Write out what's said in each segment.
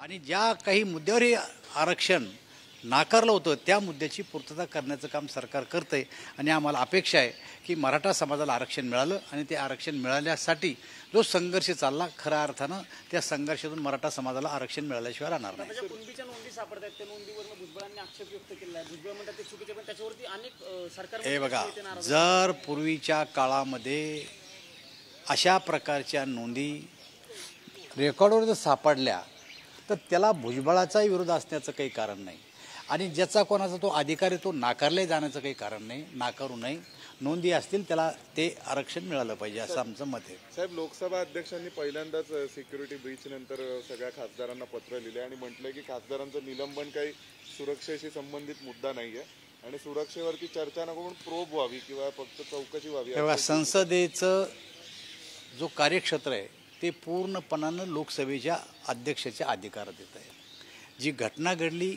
आणि ज्या काही मुद्द्यावर हे आरक्षण नाकारलं होतं त्या मुद्द्याची पूर्तता करण्याचं काम सरकार करतं आहे आणि आम्हाला अपेक्षा आहे की मराठा समाजाला आरक्षण मिळालं आणि ते आरक्षण मिळाल्यासाठी जो संघर्ष चालला खऱ्या अर्थानं त्या संघर्षातून मराठा समाजाला आरक्षण मिळाल्याशिवाय राहणार नाही। कुणबीच्या नोंदी सापडतात त्या नोंदीवरून भुजबळांनी आक्षेप व्यक्त केला आहे। भुजबळ म्हणतात ते चुकीचे पण त्याच्यावरती अनेक सरकार हे बघा जर पूर्वीच्या काळामध्ये अशा प्रकारच्या नोंदी रेकॉर्डवर जर सापडल्या तर त्याला भुजबळाचाही विरोध असण्याचं काही कारण नाही आणि ज्याचा कोणाचा तो अधिकार आहे तो नाकारले जाण्याचं काही कारण नाही, नाकारू नये। नोंदी असतील त्याला ते आरक्षण मिळालं पाहिजे असं आमचं मत आहे। साहेब लोकसभा अध्यक्षांनी पहिल्यांदाच सिक्युरिटी ब्रीच नंतर सगळ्या खासदारांना पत्र लिहिले आणि म्हटलंय की खासदारांचं निलंबन काही सुरक्षेशी संबंधित मुद्दा नाहीये आणि सुरक्षेवरती चर्चा नको पण प्रोब व्हावी किंवा फक्त चौकशी व्हावी। तेव्हा संसदेचं जो कार्यक्षेत्र आहे ते पूर्णपणानं लोकसभेच्या अध्यक्षाच्या अधिकारात येत आहे। जी घटना घडली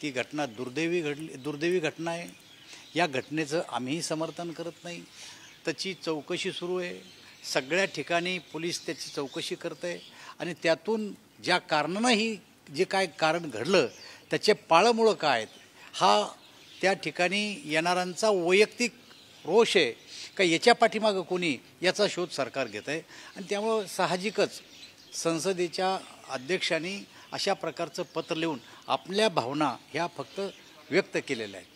ती घटना दुर्दैवी घटना आहे। या घटनेचं आम्हीही समर्थन करत नाही। त्याची चौकशी सुरू आहे, सगळ्या ठिकाणी पोलीस त्याची चौकशी करत आहे आणि त्यातून ज्या कारणानं ही जे काय कारण घडलं त्याचे पाळमुळं काय आहेत हा त्या ठिकाणी येणाऱ्यांचा वैयक्तिक रोष आहे का याच्या पाठीमागं कोणी याचा शोध सरकार घेत आहे आणि त्यामुळं साहजिकच संसदेच्या अध्यक्षांनी अशा प्रकारचं पत्र लिहून आपल्या भावना ह्या फक्त व्यक्त केलेल्या आहेत।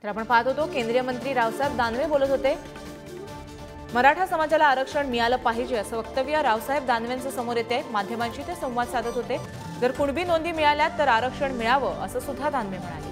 तर आपण पाहत होतो केंद्रीय मंत्री रावसाहेब दानवे बोलत होते मराठा समाजाला आरक्षण मिळालं पाहिजे असं वक्तव्य रावसाहेब दानवेंचं समोर येते। माध्यमांशी ते संवाद साधत होते। जर कुणबी नोंदी मिळाल्या तर आरक्षण मिळावं असं सुद्धा दानवे म्हणाले।